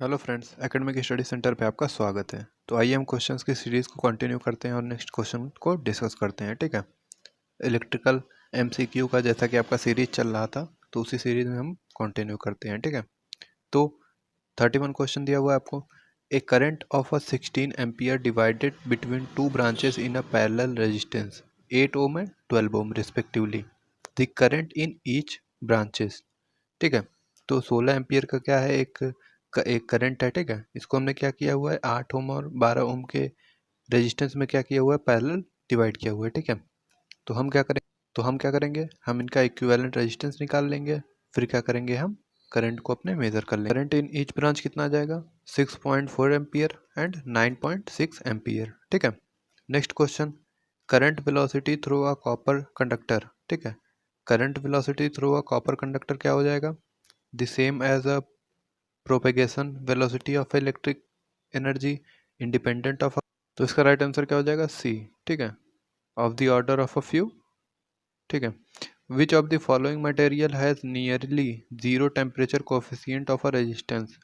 Hello friends, academic study centre पे आपका स्वागत है। तो आइए हम क्वेश्चंस की सीरीज़ को कंटिन्यू करते हैं और नेक्स्ट क्वेश्चन को डिस्कस करते हैं। ठीक है, इलेक्ट्रिकल एमसीक्यू का जैसा कि आपका सीरीज चल रहा था, तो उसी सीरीज में हम कंटिन्यू करते हैं। ठीक है, तो 31 क्वेश्चन दिया हुआ है आपको। A current of a 16 ampere divided between two branches in a parallel resistance 8 ohm and 12 ohm respectively. The current in each branches. ठीक है, तो 16 एम्पियर का क्या है, एक करंट है। ठीक है, इसको हमने क्या किया हुआ है, 8 ओम और 12 ओम के रेजिस्टेंस में क्या किया हुआ है, पैरेलल डिवाइड किया हुआ है। ठीक है, तो हम क्या करेंगे, हम इनका इक्विवेलेंट रेजिस्टेंस निकाल लेंगे। फिर क्या करेंगे, हम करंट को अपने मेजर कर लेंगे। करंट इन ईच ब्रांच कितना आ जाएगा, 6.4 एम्पियर एंड 9.6 एम्पियर। ठीक है, next question, current velocity through a copper conductor. ठीक है, current velocity through a copper conductor क्या हो जाएगा, the same as a propagation velocity of electric energy independent of. तो इसका राइट आंसर क्या हो जाएगा, सी। ठीक है, of the order of a few. ठीक है, which of the following material has nearly zero temperature coefficient of a resistance.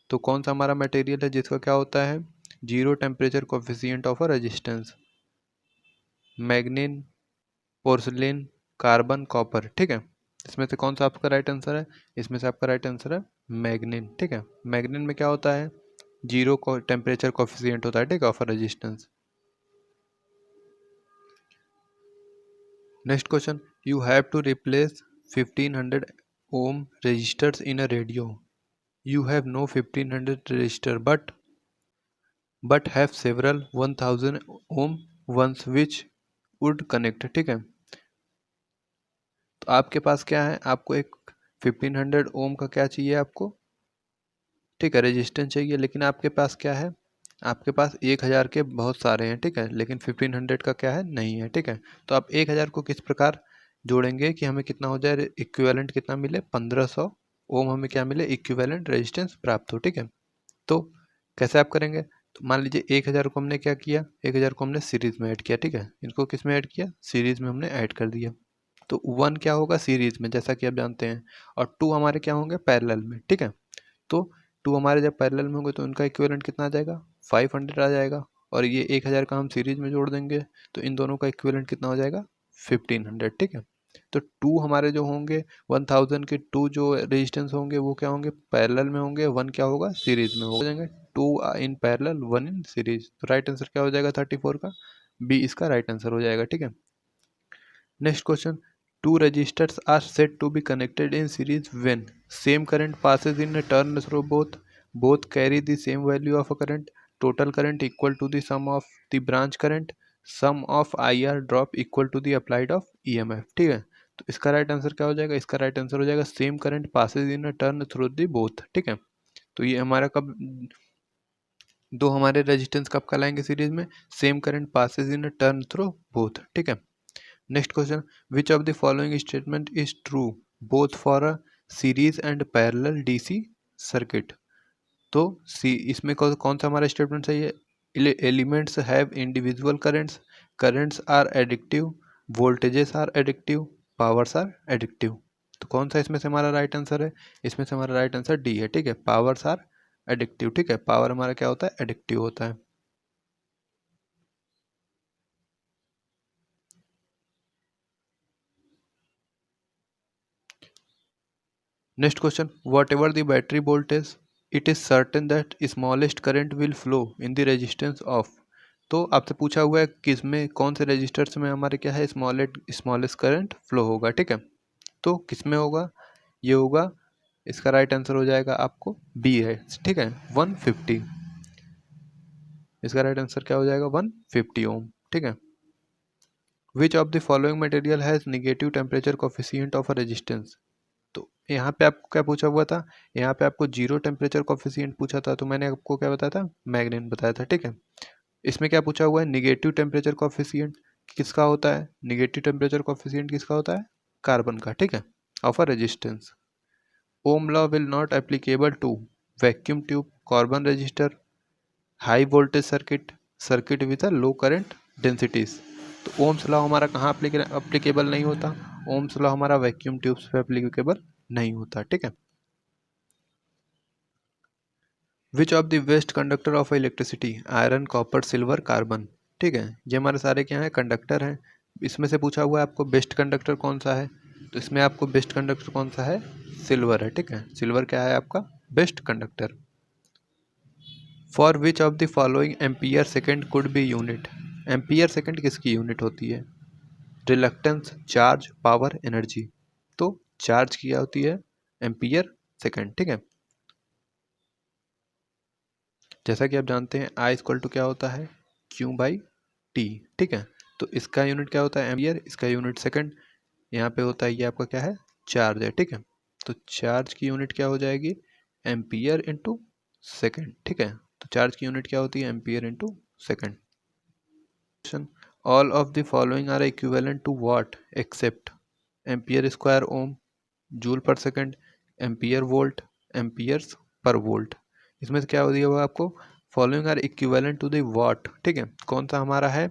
तो कौन सा हमारा मटेरियल है जिसका क्या होता है, zero temperature coefficient of a resistance. मैग्नीन, porcelain, carbon, copper. ठीक है, इसमें से कौन सा आपका राइट आंसर है, इसमें से आपका राइट आंसर है मैग्नीन। ठीक है, मैग्नीन में क्या होता है, जीरो टेम्परेचर कोफिशिएंट होता है। ठीक है, of resistance. Next question, you have to replace 1500 ohm resistors in a radio. You have no 1500 resistor but have several 1000 ohm ones which would connect. ठीक है, तो आपके पास क्या है, आपको एक 1500 ओम का क्या चाहिए आपको, ठीक है, रेजिस्टेंस चाहिए। लेकिन आपके पास क्या है, आपके पास 1000 के बहुत सारे हैं। ठीक है, लेकिन 1500 का क्या है, नहीं है। ठीक है, तो आप 1000 को किस प्रकार जोड़ेंगे कि हमें कितना हो जाए, इक्विवेलेंट कितना मिले, 1500 ओम हमें क्या मिले, इक्विवेलेंट रेजिस्टेंस प्राप्त हो। ठीक है, तो कैसे आप करेंगे, तो मान लीजिए 1000 को हमने क्या किया, 1000 को हमने सीरीज में ऐड किया। ठीक है, इनको किस में ऐड किया, सीरीज में हमने ऐड कर दिया। तो 1 क्या होगा सीरीज में, जैसा कि आप जानते हैं, और 2 हमारे क्या होंगे पैरेलल में। ठीक है, तो 2 हमारे जब पैरेलल में होंगे तो इनका इक्विवेलेंट कितना आ जाएगा, 500 आ जाएगा। और ये 1000 का हम सीरीज में जोड़ देंगे तो इन दोनों का इक्विवेलेंट कितना हो जाएगा, 1500। ठीक है, तो 2 हमारे जो होंगे 1000 के 2 जो रेजिस्टेंस होंगे वो क्या होंगे, पैरेलल में होंगे, 1 क्या होगा, सीरीज में हो जाएंगे। 2 इन पैरेलल, 1 इन सीरीज। तो राइट आंसर क्या हो जाएगा, 34 का बी इसका राइट आंसर हो जाएगा। ठीक है, next question, two resistors are said to be connected in series when same current passes in a turn through both carry the same value of a current, total current equal to the sum of the branch current, sum of IR drop equal to the applied of EMF। ठीक है, तो इसका right answer क्या हो जाएगा, इसका right answer हो जाएगा same current passes in a turn through the both. ठीक है, तो ये हमारा कब, दो हमारे रेजिस्टेंस कब कहलाएंगे सीरीज में, same current passes in a turn through both. ठीक है, next question, which of the following statement is true both for a series and parallel DC circuit. तो सी इसमें कौन सा हमारा स्टेटमेंट सही है, elements have individual currents, currents are addictive, voltages are addictive, powers are addictive. तो कौन सा इसमें से हमारा राइट आंसर है, इसमें से हमारा राइट आंसर डी है। ठीक है, पावर्स आर एडिक्टिव। ठीक है, पावर हमारा क्या होता है, एडिक्टिव होता है। Next question, whatever the battery voltage, it is certain that smallest current will flow in the resistance of। तो आपसे पूछा हुआ है किस में, कौन से रजिस्टर्स में हमारे क्या है, स्मॉलेस्ट करंट फ्लो होगा। ठीक है, तो किस में होगा, ये होगा, इसका राइट आंसर हो जाएगा आपको बी है। ठीक है, 150, इसका राइट आंसर क्या हो जाएगा, 150 ओम। ठीक है, which of the following material has negative temperature coefficient of a resistance. तो यहाँ पे आपको क्या पूछा हुआ था, यहाँ पे आपको जीरो टेम्परेचर कोफिशिएंट पूछा था, तो मैंने आपको क्या बताया था, मैग्नीन बताया था। ठीक है, इसमें क्या पूछा हुआ है, निगेटिव टेम्परेचर कोफिशिएंट किसका होता है, निगेटिव टेम्परेचर कोफिशिएंट किसका होता है, कार्बन का। ठीक है, of a resistance. Ohm law will not applicable to vacuum tube, carbon resistor, high voltage circuit, circuit with a low current densities. तो ओम्स लॉ हमारा कहाँ अप्लीकेबल नहीं होता, ओम्स लॉ हमारा वैक्यूम ट्यूब्स पे अप्लीकेबल नहीं होता। ठीक है, which of the best conductor of electricity, iron, copper, silver, carbon. ठीक है, ये हमारे सारे क्या हैं, कंडक्टर हैं। इसमें से पूछा हुआ है आपको बेस्ट कंडक्टर कौन सा है, तो इसमें आपको बेस्ट कंडक्टर कौन सा है, सिल्वर है। ठीक है, सिल्वर क्या है आपका best conductor. For which of the following ampere second could be unit, ampere second किसकी यूनिट होती है, रिलक्टेंस, चार्ज, पावर, एनर्जी। तो चार्ज की क्या होती है, एम्पियर सेकेंड। ठीक है, जैसा कि आप जानते हैं आई इक्वल टू क्या होता है, क्यू बाई टी। ठीक है, तो इसका यूनिट क्या होता है एम्पियर, इसका यूनिट सेकंड। यहाँ पे होता है ये आपका क्या है, चार्ज है। ठीक है, तो चार्ज की यूनिट क्या हो जाएगी, एम्पियर इंटू सेकेंड। ठीक है, तो चार्ज की यूनिट क्या होती है, ampere into second. All of the following are equivalent to what except ampere square ohm, joule per second, ampere volt, amperes per volt. इसमें से क्या हो दिया हुआ आपको, following are equivalent to the watt. ठीक है, कौन सा हमारा है,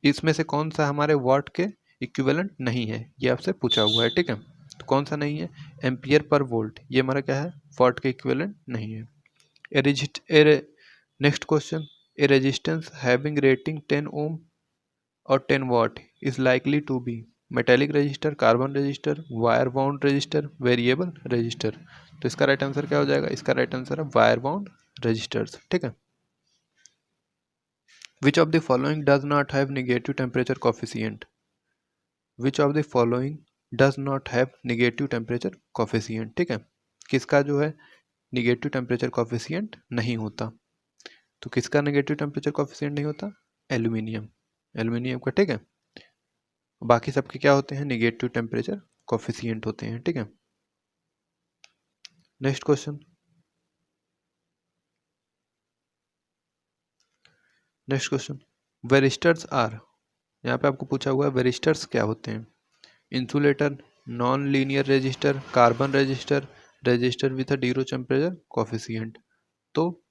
इसमें से कौन सा हमारे वॉट के इक्विवेलेंट नहीं है, ये आपसे पूछा हुआ है। ठीक है, तो कौन सा नहीं है, एम्पियर पर वोल्ट, ये हमारा क्या है, वॉट के इक्विवेलेंट नहीं है। Next question, a resistance having rating 10 ohm और 10 watt is likely to be metallic resistor, carbon resistor, wire bound resistor, variable resistor. तो इसका राइट आंसर क्या हो जाएगा, इसका राइट आंसर है वायर बाउंड रजिस्टर्स। ठीक है, which of the following does not have negative temperature coefficient, which of the following does not have negative temperature coefficient. ठीक है, किसका जो है निगेटिव टेम्परेचर कोफिशिएंट नहीं होता, तो किसका नेगेटिव टेम्परेचर कोफिशिएंट नहीं होता, एल्यूमिनियम, एल्यूमिनियम का। ठीक है, बाकी सबके क्या होते हैं, निगेटिव टेम्परेचर कोफिशिएंट होते हैं। ठीक है, नेक्स्ट क्वेश्चन, वेरिस्टर्स आर, यहाँ पे आपको पूछा हुआ है वेरिस्टर्स क्या होते हैं, insulator, non linear resistor, carbon resistor, resistor with a zero temperature coefficient. तो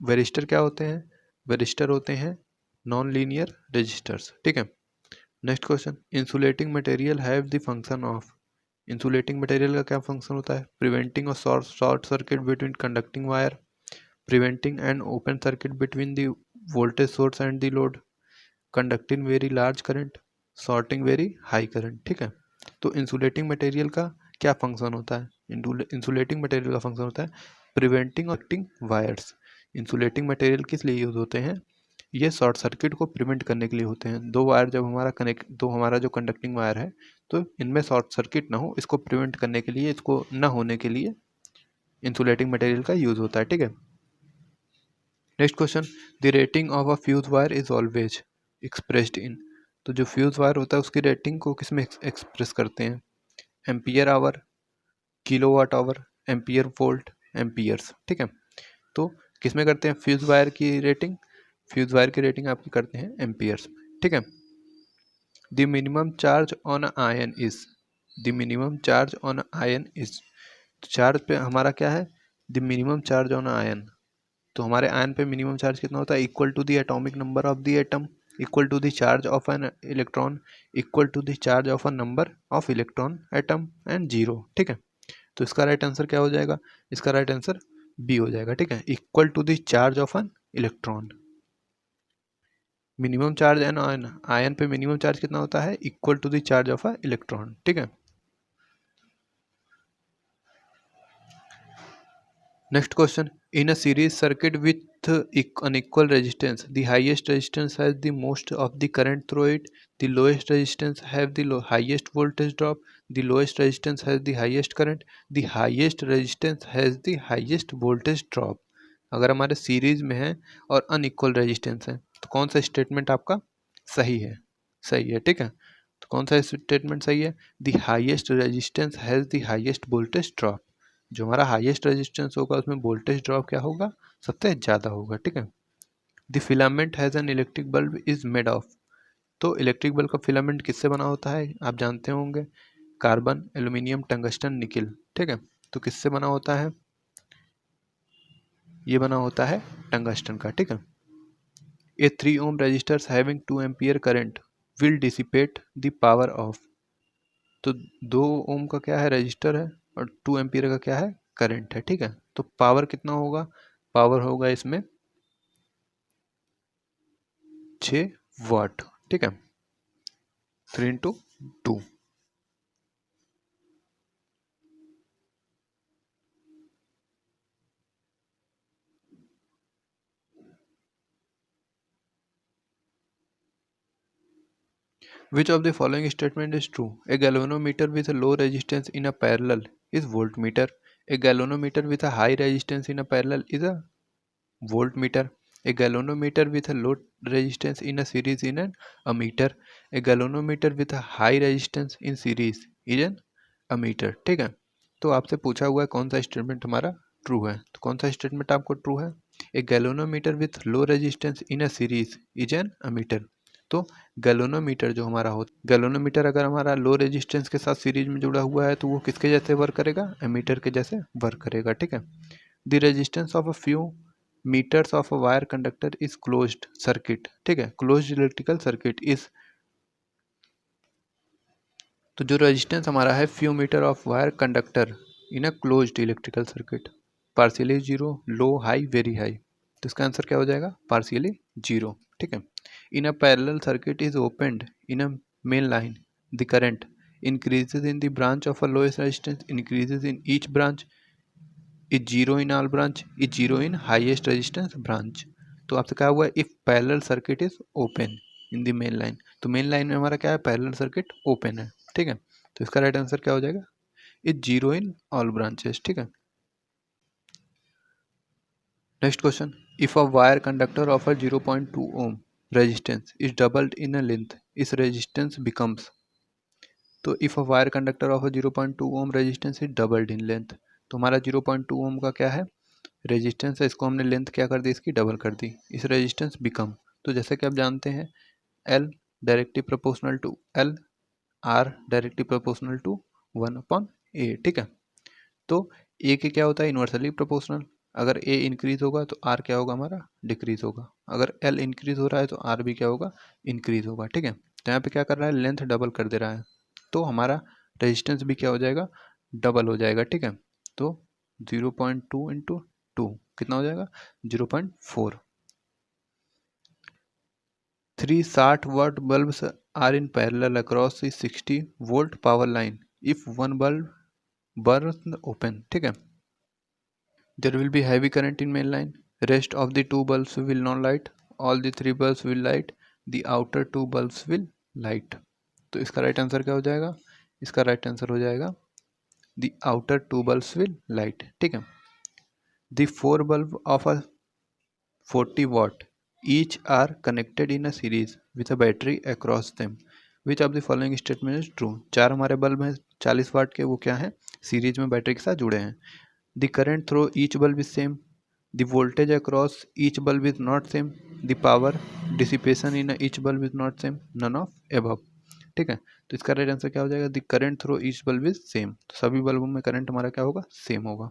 वेरिस्टर क्या होते हैं, वेरिस्टर होते हैं नॉन लीनियर रेजिस्टर्स। ठीक है, next question, insulating material have the function of, insulating material का क्या फंक्शन होता है, प्रिवेंटिंग और short circuit between conducting wire, preventing and open circuit between the voltage source and the load, conducting very large current, shorting very high current. ठीक है, तो insulating material का क्या फंक्शन होता है, इंसुलेटिंग मटेरियल का फंक्शन होता है प्रिवेंटिंग और कंडक्टिंग वायर्स। इंसुलेटिंग मटेरियल किस लिए यूज होते हैं, ये शॉर्ट सर्किट को प्रिवेंट करने के लिए होते हैं। दो वायर जब हमारा कनेक्ट, दो हमारा जो कंडक्टिंग वायर है, तो इनमें शॉर्ट सर्किट ना हो, इसको प्रिवेंट करने के लिए, इसको न होने के लिए इंसुलेटिंग मटेरियल का यूज होता है। ठीक है, next question, the rating of a fuse wire is always expressed in, तो जो फ्यूज वायर होता है उसकी रेटिंग को किस में एक्सप्रेस करते हैं, ampere hour, kilowatt hour, ampere volt, amperes. ठीक है, तो किस में करते हैं फ्यूज वायर की रेटिंग, फ्यूज वायर की रेटिंग आपकी करते हैं एम्पियर्स। ठीक है, the minimum charge on ion is, the minimum charge on ion is, charge पे हमारा क्या है, the minimum charge on ion, तो हमारे आयन पे मिनिमम चार्ज कितना होता है, equal to the atomic number of the atom, equal to the charge of an electron, equal to the charge of a number of electron atom and zero. ठीक है, तो इसका राइट आंसर क्या हो जाएगा, इसका राइट आंसर बी हो जाएगा। ठीक है, equal to the charge of an electron, minimum charge an ion, ion पे मिनिमम चार्ज कितना होता है, equal to the charge of a electron. ठीक है, next question, in a series circuit with unequal resistance, the highest resistance has the most of the current through it, the lowest resistance have the highest voltage drop, the lowest resistance has the highest current, the highest resistance has the highest voltage drop। अगर हमारे series में है और unequal resistance है, तो कौन सा statement आपका सही है, सही है। ठीक है, तो कौन सा स्टेटमेंट सही है, the highest resistance has the highest voltage drop, जो हमारा हाईएस्ट रेजिस्टेंस होगा उसमें वोल्टेज ड्रॉप क्या होगा, सबसे ज़्यादा होगा। ठीक है, the filament has an electric bulb is made of, तो इलेक्ट्रिक बल्ब का फिलामेंट किससे बना होता है, आप जानते होंगे, कार्बन, एल्यूमिनियम, टंगस्टन, निकिल। ठीक है, तो किससे बना होता है, ये बना होता है टंगस्टन का। ठीक है, a 3 ohm resistors having 2 ampere current will dissipate the power of, तो 2 ओम का क्या है रजिस्टर है और 2 एम्पियर का क्या है करंट है। ठीक है, तो पावर कितना होगा, पावर होगा इसमें 6 वाट, ठीक है, 3 into 2। Which of the following statement is true? A galvanometer with a low resistance in a parallel is voltmeter. A galvanometer with a high resistance in a parallel is a voltmeter. A galvanometer with a low resistance in a series is an ammeter. A galvanometer with a high resistance in series is an ammeter। ठीक है, तो आपसे पूछा हुआ है कौन सा statement हमारा ट्रू है, तो कौन सा स्टेटमेंट आपको ट्रू है? A galvanometer with low resistance in a series is an ammeter. तो गैलोनोमीटर जो हमारा हो, गैलोनोमीटर अगर हमारा लो रेजिस्टेंस के साथ सीरीज में जुड़ा हुआ है तो वो किसके जैसे वर्क करेगा? एमीटर के जैसे वर्क करेगा। ठीक है, the resistance of a few metres of a wire conductor is closed circuit. ठीक है, क्लोज्ड इलेक्ट्रिकल सर्किट इज, तो जो रेजिस्टेंस हमारा है few metre of wire conductor in a closed electrical circuit, partially zero, low, high, very high, तो इसका answer क्या हो जाएगा? Partially zero. ठीक है, in a parallel circuit is opened in a main line, the current increases in the branch of a lowest resistance, increases in each branch, is zero in all branch, is zero in highest resistance branch। तो आपसे क्या हुआ है? If parallel circuit is open in the main line, तो main line में हमारा क्या है? पैरेलल सर्किट ओपन है। ठीक है, तो इसका राइट आंसर क्या हो जाएगा? Is zero in all branches. ठीक है, next question, if a wire conductor of a 0.2 ohm resistance is doubled in a length, इस रेजिस्टेंस बिकम्स, तो if a wire conductor of a 0.2 ohm resistance is doubled in length, तो हमारा 0.2 ओम का क्या है? Resistance है, इसको हमने लेंथ क्या कर दी? इसकी डबल कर दी। इस रेजिस्टेंस बिकम, तो जैसे कि आप जानते हैं L directly proportional to L, R directly proportional to 1/A। ठीक है, तो ए के क्या होता है? Inversely proportional. अगर ए इंक्रीज होगा तो आर क्या होगा? हमारा डिक्रीज होगा। अगर एल इंक्रीज हो रहा है तो आर भी क्या होगा? इंक्रीज होगा। ठीक है, तो यहाँ पे क्या कर रहा है? लेंथ डबल कर दे रहा है, तो हमारा रेजिस्टेंस भी क्या हो जाएगा? डबल हो जाएगा। ठीक है, तो 0.2 into 2 कितना हो जाएगा? 0.4। 3 60 watt bulbs are in parallel across the 60 volt power line if one bulb burns open। ठीक है, there will be heavy current in main line, rest of the two bulbs will not light, all the three bulbs will light, the outer two bulbs will light। तो इसका right answer क्या हो जाएगा? इसका right answer हो जाएगा the outer two bulbs will light। ठीक है, the four bulb of a 40 watt each are connected in a series with a battery across them, which of the following statement is true? चार हमारे bulb हैं 40 वाट के, वो क्या हैं? Series में बैटरी के साथ जुड़े हैं। The current through each bulb is same, the voltage across each bulb is not same, the power dissipation in each bulb is not same, none of above। ठीक है, तो इसका राइट आंसर क्या हो जाएगा? The current through each bulb is same, तो सभी बल्बों में करंट हमारा क्या होगा? सेम होगा।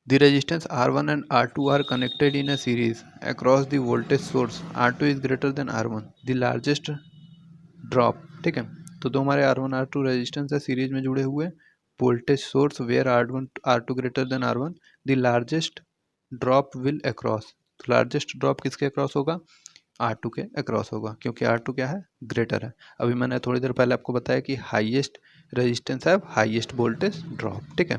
The resistance R1 and R2 are connected in a series across the voltage source, R2 is greater than R1, the largest drop। ठीक है, तो दो हमारे R1 R2 रेजिस्टेंस है सीरीज में जुड़े हुए, voltage source where R1 R2 greater than R1, the largest drop will across, तो लार्जेस्ट ड्रॉप किसके अक्रॉस होगा? R2 के अक्रॉस होगा, क्योंकि R2 क्या है? ग्रेटर है। अभी मैंने थोड़ी देर पहले आपको बताया कि हाईएस्ट रेजिस्टेंस है हाईएस्ट वोल्टेज ड्रॉप। ठीक है,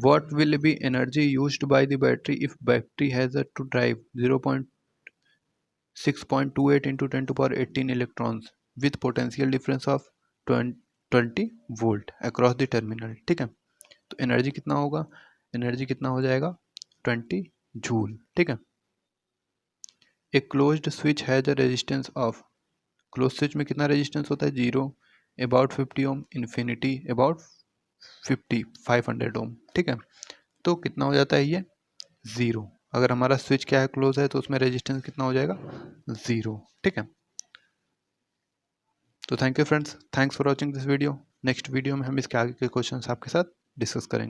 what will be energy used by the battery if battery has a to drive 0.6.28 into 10 to power 18 electrons with potential difference of 20 volt across the terminal। ठीक है, तो energy कितना होगा? Energy कितना हो जाएगा? 20 जूल। ठीक है, a closed switch has a resistance of, close switch में कितना रेजिस्टेंस होता है? 0, अबाउट 50 ओम, इन्फिनिटी, अबाउट 500 ओम। ठीक है, तो कितना हो जाता है ये? 0। अगर हमारा स्विच क्या है? क्लोज है, तो उसमें रेजिस्टेंस कितना हो जाएगा? 0। ठीक है, तो thank you friends, thanks for watching this video. Next video में हम इसके आगे के क्वेश्चंस आपके साथ डिस्कस करेंगे।